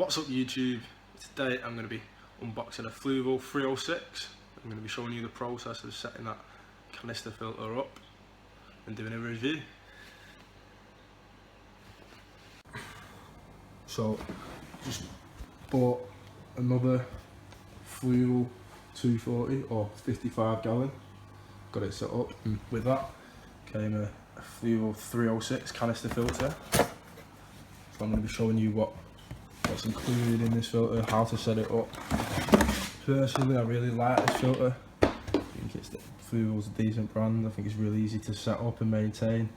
What's up YouTube? Today I'm going to be unboxing a Fluval 306. I'm going to be showing you the process of setting that canister filter up and doing a review. So just bought another Fluval 240 or 55 gallon, got it set up, and with that came a Fluval 306 canister filter. So I'm going to be showing you what's included in this filter, how to set it up. Personally, I really like this filter. I think Fluval's a decent brand. I think it's really easy to set up and maintain.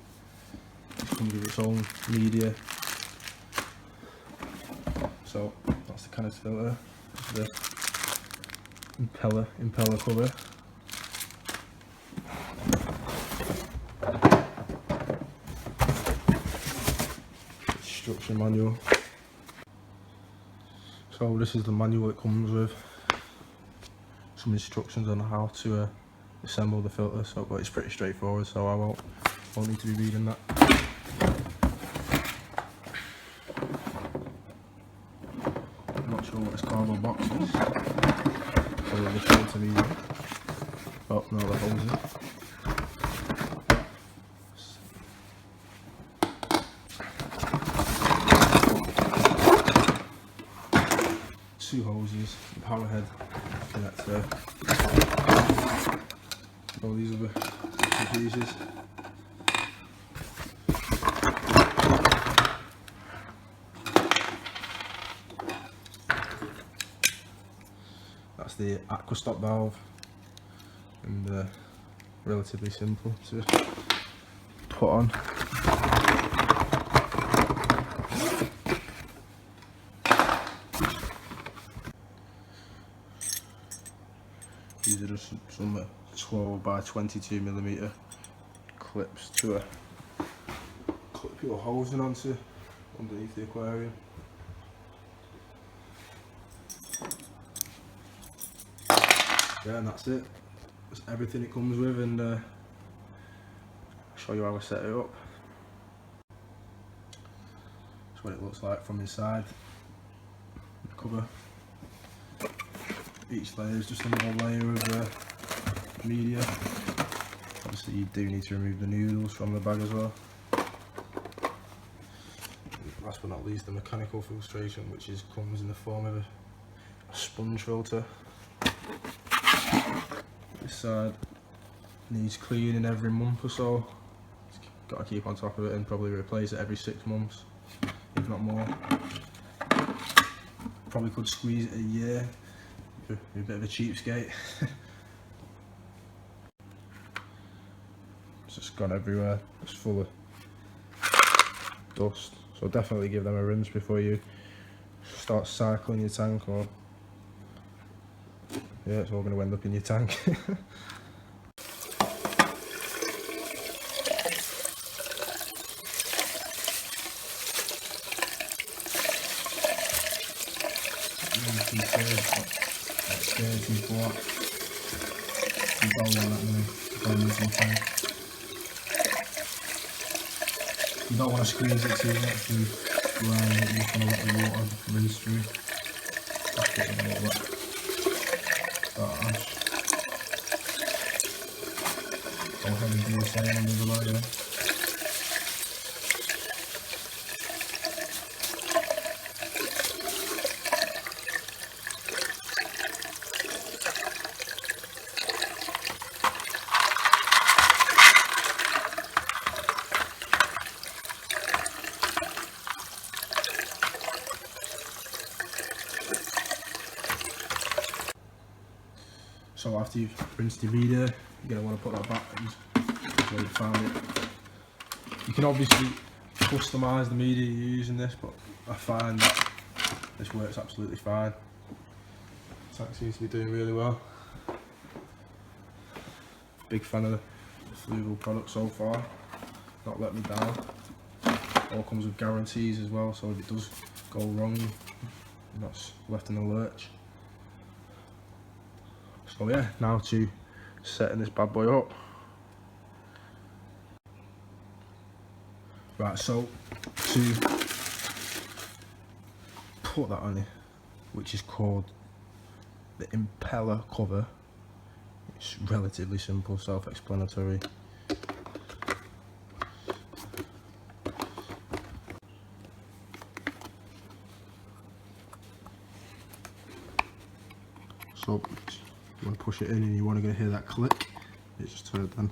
It comes with its own media. So that's the canister filter. The impeller cover. Instruction manual. So this is the manual it comes with. Some instructions on how to assemble the filter. So, but it's pretty straightforward, so I won't need to be reading that. I'm not sure what this cardboard box is. Probably the filter media. Oh no, the hoses. Two hoses, power head connector, all these other pieces. That's the aqua stop valve, and relatively simple to put on. These are just some 12 by 22mm clips to clip your hosing onto underneath the aquarium. Yeah, and that's it. That's everything it comes with, and I'll show you how I set it up. That's what it looks like from inside. The cover. Each layer is just another layer of media. Obviously you do need to remove the noodles from the bag as well. Last but not least, the mechanical filtration, which comes in the form of a sponge filter. This side needs cleaning every month or so. Got to keep on top of it and probably replace it every 6 months, if not more. Probably could squeeze it a year. Be a bit of a cheapskate. It's just gone everywhere. It's full of dust. So definitely give them a rinse before you start cycling your tank, or yeah, it's all going to end up in your tank. You don't want to squeeze it too much and you just want to let the water rinse through. Just get rid of all that ash. Go ahead and do the same on the other layer. So after you've rinsed your media, you're going to want to put that back where you found it. You can obviously customise the media you're using this, but I find that this works absolutely fine. The tank seems to be doing really well. Big fan of the Fluval product so far, not let me down. All comes with guarantees as well, so if it does go wrong, you're not left in the lurch. So yeah, now to setting this bad boy up. Right, so to put that on it, which is called the impeller cover. It's relatively simple, self-explanatory. So you want to push it in and you want to hear that click. It's just heard then.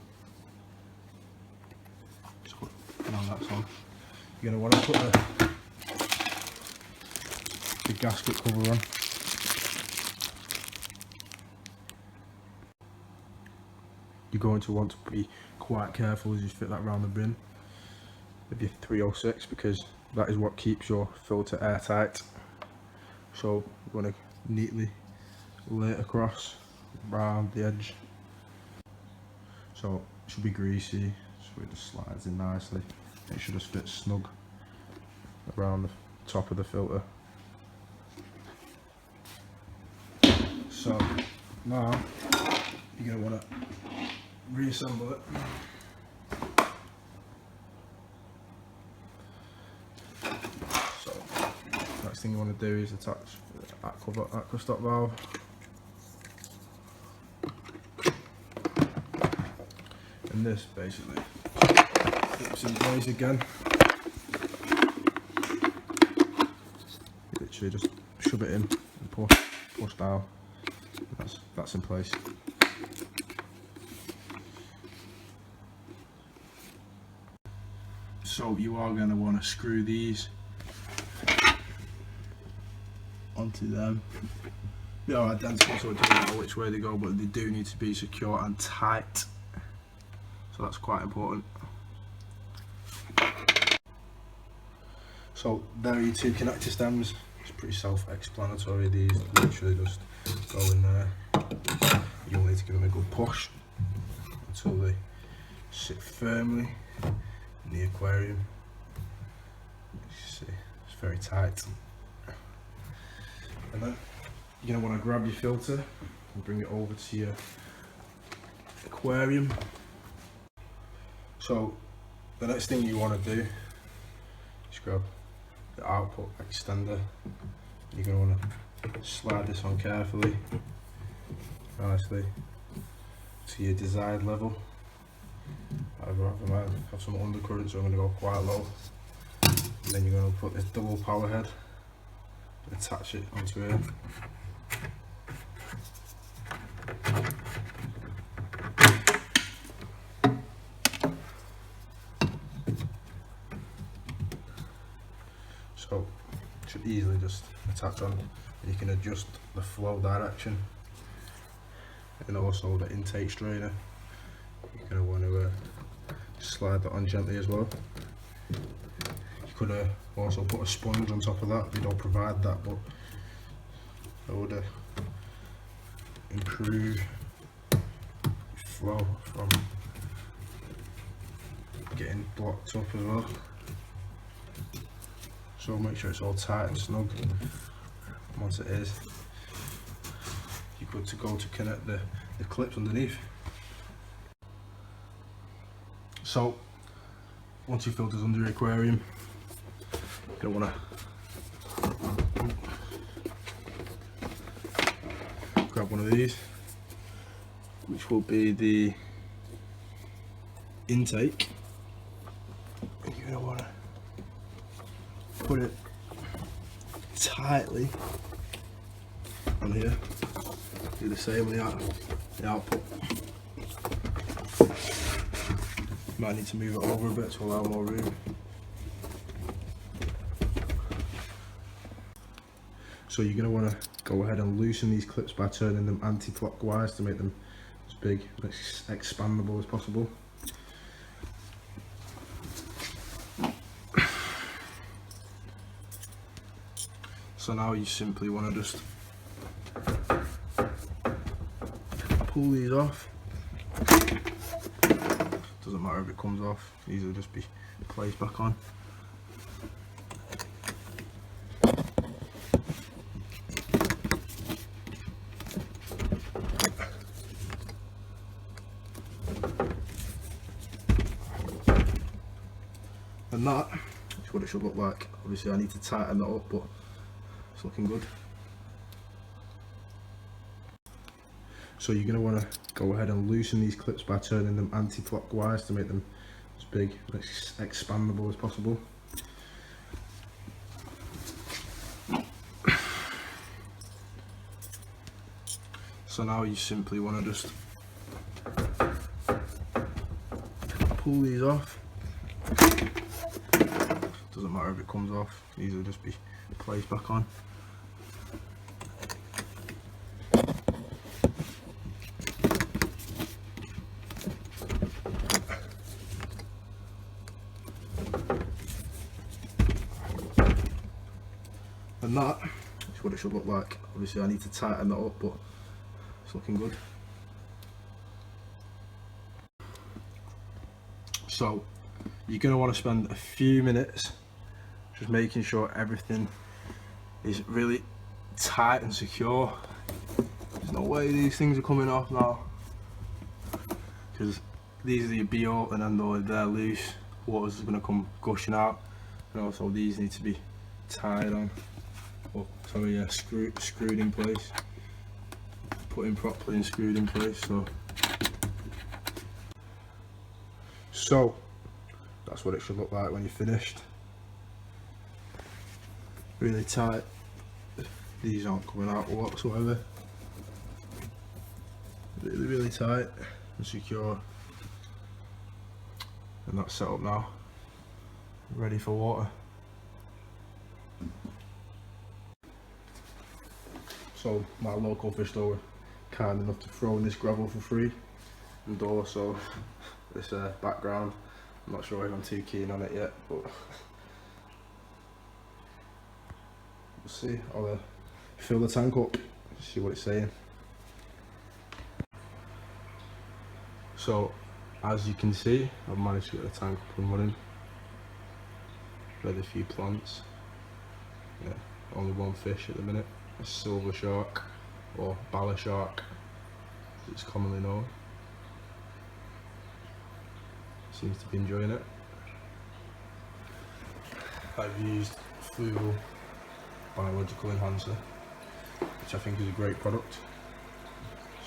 So now that's on. You're going to want to put the gasket cover on. You're going to want to be quite careful as you fit that round the brim of your 306, because that is what keeps your filter airtight. So you want to neatly lay it across round the edge. So it should be greasy, so it just slides in nicely. It should just fit snug around the top of the filter. So now you're going to want to reassemble it. So next thing you want to do is attach the aqua stop valve. And this basically flips in place again. Literally just shove it in and push down. That's in place. So you are going to want to screw these onto them. They are identical, so it doesn't matter which way they go, but they do need to be secure and tight. So that's quite important. So there are your two connector stems. It's pretty self-explanatory. These literally just go in there. You'll need to give them a good push until they sit firmly in the aquarium. You see, it's very tight. And then you're going to want to grab your filter and bring it over to your aquarium. So the next thing you want to do is grab the output extender. You're going to want to slide this on carefully, nicely, to your desired level. I might have some undercurrent, so I'm going to go quite low. And then you're going to put this double power head, attach it onto here. So it should easily just attach on. You can adjust the flow direction and also the intake strainer. You're going to want to slide that on gently as well. You could also put a sponge on top of that. They don't provide that, but that would improve flow from getting blocked up as well. So make sure it's all tight and snug. Once it is, you're good to go to connect the clips underneath. So once your filter's under your aquarium, you're going to want to grab one of these, which will be the intake. You're going to want to put it tightly on here. Do the same with the output. You might need to move it over a bit to allow more room. So you're going to want to go ahead and loosen these clips by turning them anti-clockwise to make them as big and expandable as possible. So now you simply want to just pull these off. Doesn't matter if it comes off, these will just be placed back on. And that is what it should look like. Obviously I need to tighten that up, but It's looking good. So you're going to want to go ahead and loosen these clips by turning them anti-clockwise to make them as big and expandable as possible. So now you simply want to just pull these off. Doesn't matter if it comes off, these will just be placed back on. And that is what it should look like. Obviously I need to tighten that up, but it's looking good. So you're going to want to spend a few minutes just making sure everything is really tight and secure. There's no way these things are coming off now, because these are your be-all, and then though they're loose, water's going to come gushing out. And also these need to be tied on, or sorry, yeah, screwed in place, put in properly and screwed in place. So that's what it should look like when you're finished. Really tight. These aren't coming out whatsoever. Really tight and secure. And that's set up now, ready for water. So my local fish store were kind enough to throw in this gravel for free, and also this background. I'm not sure if I'm too keen on it yet, but we'll see. I'll fill the tank up, see what it's saying. So as you can see, I've managed to get the tank up and running. Ready a few plants. Yeah, only one fish at the minute, a silver shark, or bala shark as it's commonly known. Seems to be enjoying it. I've used Fluval biological enhancer, which I think is a great product.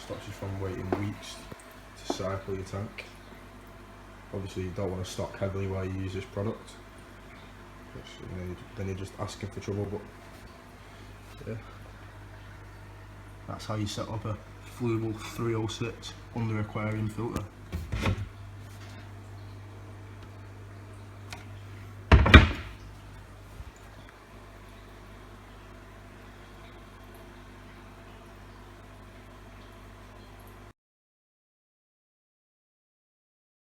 Stops you from waiting weeks to cycle your tank. Obviously you don't want to stock heavily while you use this product, which, you know, then you're just asking for trouble. But yeah, that's how you set up a Fluval 306 under aquarium filter.